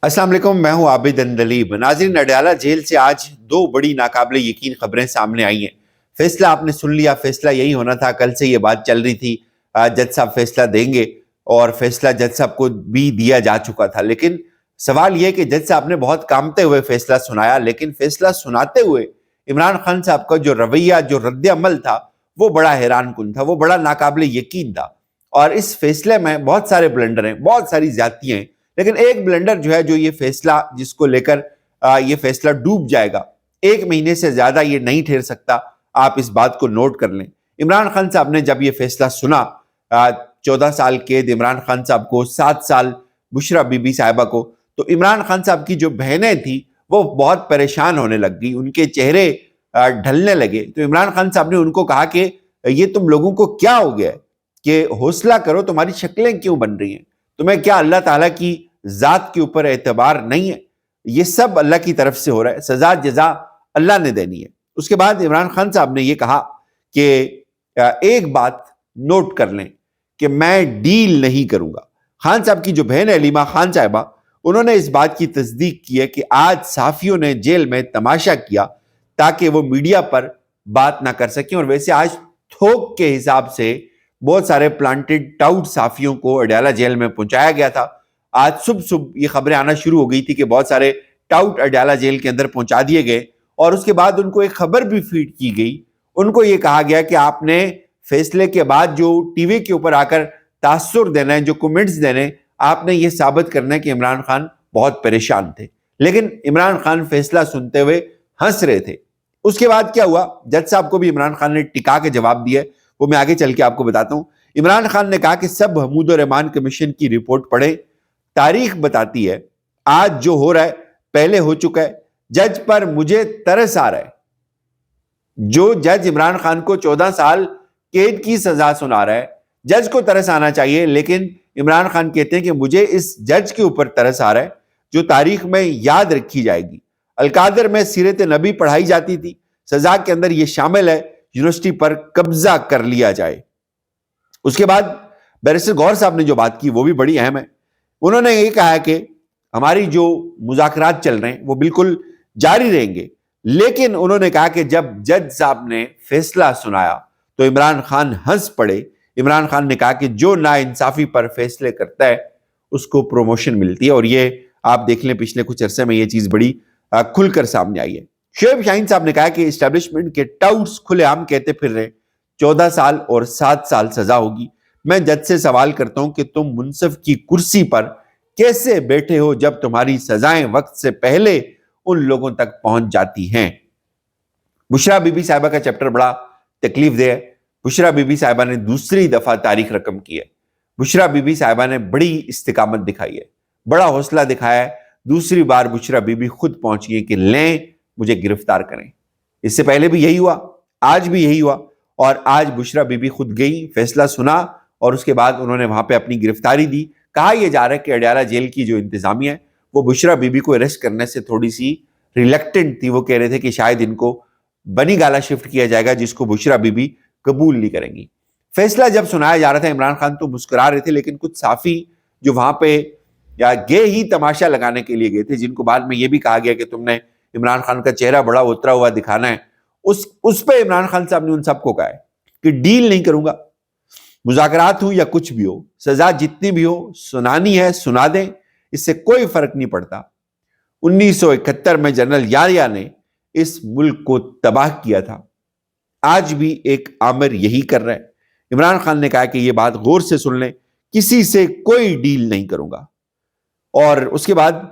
अस्सलाम वालेकुम, मैं हूं आबिद अंदलीब। नाज़रीन, अडयाला जेल से आज दो बड़ी नाकाबिले यकीन खबरें सामने आई हैं। फैसला आपने सुन लिया, फैसला यही होना था। कल से ये बात चल रही थी, जज साहब फैसला देंगे, और फैसला जज साहब को भी दिया जा चुका था। लेकिन सवाल यह कि जज साहब ने बहुत कामते हुए फैसला सुनाया, लेकिन फैसला सुनाते हुए इमरान खान साहब का जो रवैया, जो रद्द अमल था, वो बड़ा हैरान कुन था, वो बड़ा नाकाबिले यकीन था। और इस फैसले में बहुत सारे ब्लंडर हैं, बहुत सारी ज्यादतियां हैं, लेकिन एक ब्लंडर जो है, जो ये फैसला जिसको लेकर ये फैसला डूब जाएगा, 1 महीने से ज्यादा ये नहीं ठहर सकता। आप इस बात को नोट कर लें। इमरान खान साहब ने जब ये फैसला सुना, 14 साल कैद इमरान खान साहब को, 7 साल बुशरा बीबी साहिबा को, तो इमरान खान साहब की जो बहनें थी वो बहुत परेशान होने लग गई, उनके चेहरे ढलने लगे। तो इमरान खान साहब ने उनको कहा कि ये तुम लोगों को क्या हो गया है, कि हौसला करो, तुम्हारी शक्लें क्यों बन रही हैं, तुम्हें क्या अल्लाह ताला की जात के ऊपर एतबार नहीं है? ये सब अल्लाह की तरफ से हो रहा है, सजा जजा अल्लाह ने देनी है। उसके बाद इमरान खान साहब ने ये कहा कि एक बात नोट कर लें कि मैं डील नहीं करूंगा। खान साहब की जो बहन है अलीमा खान साहिबा, उन्होंने इस बात की तस्दीक की है कि आज सहाफियों ने जेल में तमाशा किया ताकि वो मीडिया पर बात ना कर सकें, और वैसे आज थोक के हिसाब से बहुत सारे प्लांटेड टाउट सहाफियों को अडयाला जेल में पहुंचाया गया था। आज सुबह सुबह ये खबरें आना शुरू हो गई थी कि बहुत सारे टाउट अडयाला जेल के अंदर पहुंचा दिए गए, और उसके बाद उनको एक खबर भी फीड की गई। उनको ये कहा गया कि आपने फैसले के बाद जो टीवी के ऊपर आकर तासुर देना है, जो कमेंट्स देने, आपने ये साबित करना है कि इमरान खान बहुत परेशान थे। लेकिन इमरान खान फैसला सुनते हुए हंस रहे थे। उसके बाद क्या हुआ, जज साहब को भी इमरान खान ने टिका के जवाब दिया, वो मैं आगे चल के आपको बताता हूं। इमरान खान ने कहा कि सब महमूद रहमान कमीशन की रिपोर्ट पढ़े, तारीख बताती है आज जो हो रहा है पहले हो चुका है। जज पर मुझे तरस आ रहा है। जो जज इमरान खान को 14 साल कैद की सजा सुना रहा है, जज को तरस आना चाहिए, लेकिन इमरान खान कहते हैं कि मुझे इस जज के ऊपर तरस आ रहा है जो तारीख में याद रखी जाएगी। अलकादर में सीरत नबी पढ़ाई जाती थी, सजा के अंदर यह शामिल है यूनिवर्सिटी पर कब्जा कर लिया जाए। उसके बाद बैरिस्टर गौहर साहब ने जो बात की वो भी बड़ी अहम है। उन्होंने ये कहा है कि हमारी जो मुज़ाकरात चल रहे हैं वो बिल्कुल जारी रहेंगे, लेकिन उन्होंने कहा कि जब जज साहब ने फैसला सुनाया तो इमरान खान हंस पड़े। इमरान खान ने कहा कि जो नाइंसाफी पर फैसले करता है उसको प्रमोशन मिलती है, और ये आप देख लें पिछले कुछ अरसे में ये चीज बड़ी खुलकर सामने आई है। शोएब शाहीन साहब ने कहा कि इस्टेब्लिशमेंट के टाउट्स खुलेआम कहते फिर रहे 14 साल और 7 साल सजा होगी। मैं जज से सवाल करता हूं कि तुम मुंसिफ की कुर्सी पर कैसे बैठे हो जब तुम्हारी सजाएं वक्त से पहले उन लोगों तक पहुंच जाती हैं। बुशरा बीबी साहिबा का चैप्टर बड़ा तकलीफ दे है। बुशरा बीबी साहिबा ने दूसरी दफा तारीख रकम की है। बुशरा बीबी साहिबा ने बड़ी इस्तिकामत दिखाई है, बड़ा हौसला दिखाया है। दूसरी बार बुशरा बीबी खुद पहुंच गई कि लें मुझे गिरफ्तार करें। इससे पहले भी यही हुआ, आज भी यही हुआ, और आज बुशरा बीबी खुद गई, फैसला सुना, और उसके बाद उन्होंने वहां पे अपनी गिरफ्तारी दी। कहा यह जा रहा है कि अडयाला जेल की जो इंतजामिया है वो बुशरा बीबी को अरेस्ट करने से थोड़ी सी रिलक्टेंट थी। वो कह रहे थे कि शायद इनको बनी गाला शिफ्ट किया जाएगा, जिसको बुशरा बीबी कबूल नहीं करेंगी। फैसला जब सुनाया जा रहा था इमरान खान तो मुस्कुरा रहे थे, लेकिन कुछ साफी जो वहां पे या गए ही तमाशा लगाने के लिए गए थे, जिनको बाद में यह भी कहा गया कि तुमने इमरान खान का चेहरा बड़ा उतरा हुआ दिखाना है, उस पे इमरान खान साहब ने उन सबको कहा है कि डील नहीं करूंगा, मुज़ाकरात हो या कुछ भी हो, सजा जितनी भी हो सुनानी है सुना दें, इससे कोई फर्क नहीं पड़ता। 1971 में जनरल यारिया ने इस मुल्क को तबाह किया था, आज भी एक आमिर यही कर रहा है। इमरान खान ने कहा कि यह बात गौर से सुन लें, किसी से कोई डील नहीं करूंगा। और उसके बाद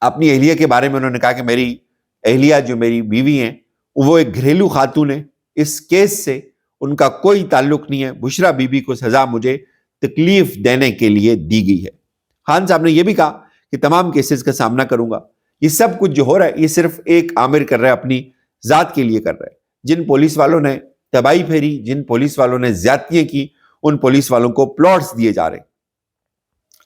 अपनी अहलिया के बारे में उन्होंने कहा कि मेरी अहलिया जो मेरी बीवी हैं वो एक घरेलू खातून है, इस केस से उनका कोई ताल्लुक नहीं है। बुशरा बीबी को सजा मुझे तकलीफ देने के लिए दी गई है। खान साहब ने यह भी कहा कि तमाम केसेस का सामना करूंगा। ये सब कुछ जो हो रहा है ये सिर्फ एक आमिर कर रहा है, अपनी जात के लिए कर रहा है। जिन पुलिस वालों ने तबाही फेरी, जिन पुलिस वालों ने ज्यादतियां की, उन पुलिस वालों को प्लॉट्स दिए जा रहे।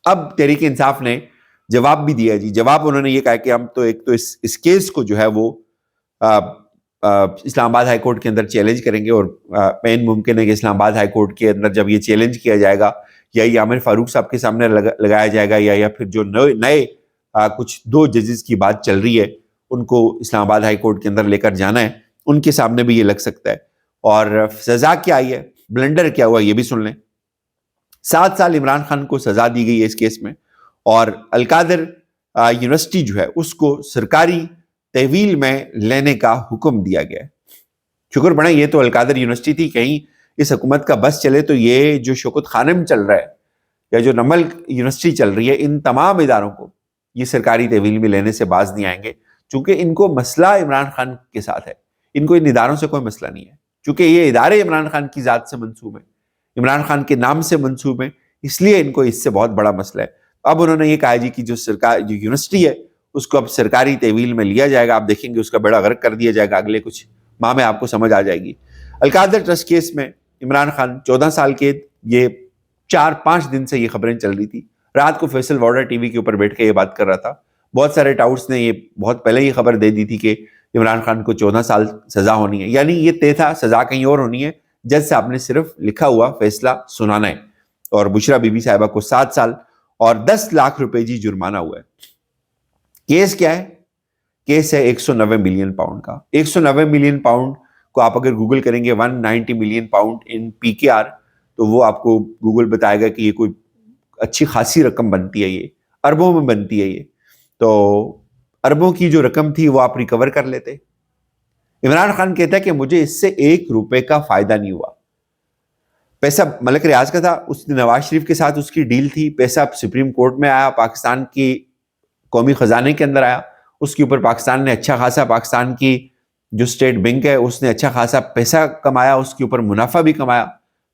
अब तहरीक इंसाफ ने जवाब भी दिया जी। जवाब उन्होंने ये कहा कि हम तो एक तो इस केस को जो है वो इस्लामाबाद हाई कोर्ट के अंदर चैलेंज करेंगे, और पेन मुमकिन है कि इस्लामाबाद हाई कोर्ट के अंदर जब ये चैलेंज किया जाएगा या ये आमिर फारूक साहब के सामने लगाया जाएगा, या फिर जो नए کچھ 2 ججز کی بات چل رہی ہے، ان کو اسلام آباد ہائی کورٹ کے اندر لے کر جانا ہے، ان کے سامنے بھی یہ لگ سکتا ہے۔ اور سزا کیا آئی ہے، بلنڈر کیا ہوا یہ بھی سن لیں۔ 7 سال عمران خان کو سزا دی گئی ہے اس کیس میں، اور القادر یونیورسٹی جو ہے اس کو سرکاری تحویل میں لینے کا حکم دیا گیا ہے۔ شکر بڑھیں، یہ تو القادر یونیورسٹی تھی، کہیں اس حکومت کا بس چلے تو یہ جو شوکت خانم چل رہا ہے یا جو نمل یونیورسٹی چل رہی ہے، ان تمام اداروں کو یہ سرکاری تحویل میں لینے سے باز نہیں آئیں گے، چونکہ ان کو مسئلہ عمران خان کے ساتھ ہے، ان کو ان اداروں سے کوئی مسئلہ نہیں ہے، چونکہ یہ ادارے عمران خان کی ذات سے منسوب ہیں، عمران خان کے نام سے منسوب ہیں، اس لیے ان کو اس سے بہت بڑا مسئلہ ہے۔ اب انہوں نے یہ کہا جی کہ جو یونیورسٹی ہے اس کو اب سرکاری تحویل میں لیا جائے گا، آپ دیکھیں گے اس کا بیڑا غرق کر دیا جائے گا، اگلے کچھ ماہ میں آپ کو سمجھ آ جائے گی۔ القادر ٹرسٹ کیس میں عمران خان 14 سال کے، یہ 4-5 دن سے یہ خبریں چل رہی تھی، رات کو فیصل وارڈر ٹی وی کے اوپر بیٹھ کے یہ بات کر رہا تھا، بہت سارے ٹاؤٹس نے یہ بہت پہلے یہ خبر دے دی تھی کہ عمران خان کو 14 سال سزا ہونی ہے، یعنی یہ طے تھا کہیں کہیں اور ہونی ہے، جج صاحب نے صرف لکھا ہوا فیصلہ سنانا ہے۔ اور بشرا بی بی صاحبہ کو 7 سال اور 10 لاکھ روپے جی جرمانہ ہوا ہے۔ کیس کیا ہے؟ کیس ہے 190 ملین پاؤنڈ کا۔ 190 ملین پاؤنڈ کو آپ اگر گوگل کریں گے 190 ملین پاؤنڈ ان PKR، تو وہ آپ کو گوگل بتائے گا کہ یہ کوئی اچھی خاصی رقم بنتی ہے، یہ اربوں میں بنتی ہے۔ یہ تو اربوں کی جو رقم تھی وہ آپ ریکور کر لیتے۔ عمران خان کہتا ہے کہ مجھے اس سے 1 روپے کا فائدہ نہیں ہوا، پیسہ ملک ریاض کا تھا، اس نے نواز شریف کے ساتھ اس کی ڈیل تھی، پیسہ سپریم کورٹ میں آیا، پاکستان کی قومی خزانے کے اندر آیا، اس کے اوپر پاکستان نے اچھا خاصا، پاکستان کی جو اسٹیٹ بینک ہے اس نے اچھا خاصا پیسہ کمایا، اس کے اوپر منافع بھی کمایا،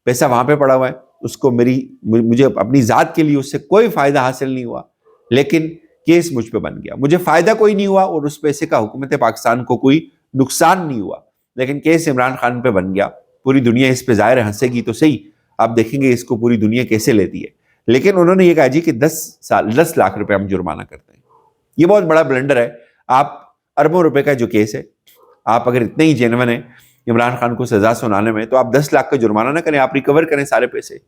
پیسہ وہاں پہ پڑا ہوا ہے، اس کو مجھے اپنی ذات کے لیے اس سے کوئی فائدہ حاصل نہیں ہوا، لیکن کیس مجھ پہ بن گیا، مجھے فائدہ کوئی نہیں ہوا اور اس پیسے کا حکومت پاکستان کو کوئی نقصان نہیں ہوا، لیکن کیس عمران خان پہ بن گیا، پوری دنیا اس پہ ظاہر ہنسے گی تو صحیح، آپ دیکھیں گے اس کو پوری دنیا کیسے لیتی ہے، لیکن انہوں نے یہ کہا جی کہ 10 لاکھ روپے ہم جرمانہ کرتے ہیں۔ یہ بہت بڑا بلنڈر ہے، آپ اربوں روپے کا جو کیس ہے، آپ اگر اتنے ہی جینون ہیں عمران خان کو سزا سنانے میں، تو آپ 10 لاکھ کا جرمانہ نہ کریں، آپ ریکور کریں سارے پیسے،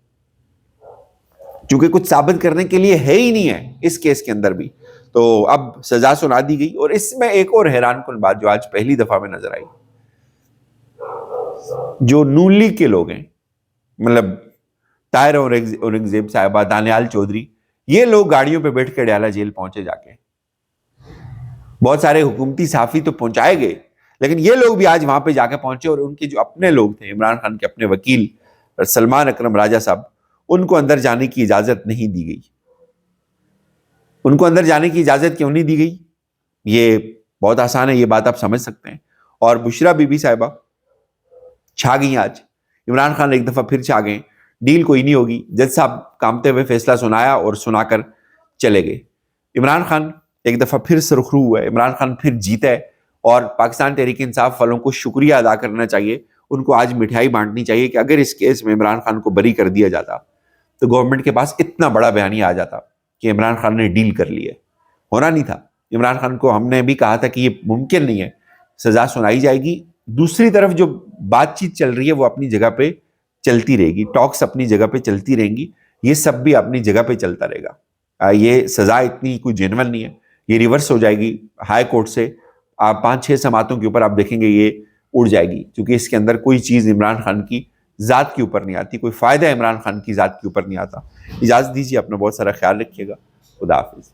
چونکہ کچھ ثابت کرنے کے لیے ہے ہی نہیں ہے اس کیس کے اندر بھی۔ تو اب سزا سنا دی گئی، اور اس میں ایک اور حیران کن بات جو آج پہلی دفعہ میں نظر آئی، جو نون لیگ کے لوگ ہیں، مطلب طاہر اورنگزیب صاحبہ، دانیال چودھری، یہ لوگ گاڑیوں پہ بیٹھ کے اڈیالہ جیل پہنچے جا کے، بہت سارے حکومتی صحافی تو پہنچائے گئے، لیکن یہ لوگ بھی آج وہاں پہ جا کے پہنچے، اور ان کے جو اپنے لوگ تھے، عمران خان کے اپنے وکیل سلمان اکرم راجہ صاحب، ان کو اندر جانے کی اجازت نہیں دی گئی۔ ان کو اندر جانے کی اجازت کیوں نہیں دی گئی؟ یہ بہت آسان ہے، یہ بات آپ سمجھ سکتے ہیں۔ اور بشرا بی بی صاحبہ چھا گئی آج، عمران خان ایک دفعہ پھر چھا گئے، ڈیل کوئی نہیں ہوگی، جج صاحب کامتے ہوئے فیصلہ سنایا اور سنا کر چلے گئے۔ عمران خان ایک دفعہ پھر سرخرو ہوا ہے، عمران خان پھر جیتا ہے، اور پاکستان تحریک انصاف والوں کو شکریہ ادا کرنا چاہیے، ان کو آج مٹھائی بانٹنی چاہیے کہ اگر اس کیس میں عمران خان کو بری کر دیا جاتا تو گورنمنٹ کے پاس اتنا بڑا بیانیہ آ جاتا کہ عمران خان نے ڈیل کر لی ہے، ہونا نہیں تھا۔ عمران خان کو ہم نے بھی کہا تھا کہ یہ ممکن نہیں ہے، سزا سنائی جائے گی، دوسری طرف جو بات چیت چل رہی ہے وہ اپنی جگہ پہ چلتی رہے گی، ٹاکس اپنی جگہ پہ چلتی رہیں گی، یہ سب بھی اپنی جگہ پہ چلتا رہے گا، یہ سزا اتنی کوئی جینون نہیں ہے، یہ ریورس ہو جائے گی ہائی کورٹ سے، آپ 5-6 سماعتوں کے اوپر آپ دیکھیں گے یہ اڑ جائے گی، کیونکہ اس کے اندر کوئی چیز عمران خان کی ذات کے اوپر نہیں آتی، کوئی فائدہ عمران خان کی ذات کے اوپر نہیں آتا۔ اجازت دیجیے، اپنا بہت سارا خیال رکھیے گا، خدا حافظ۔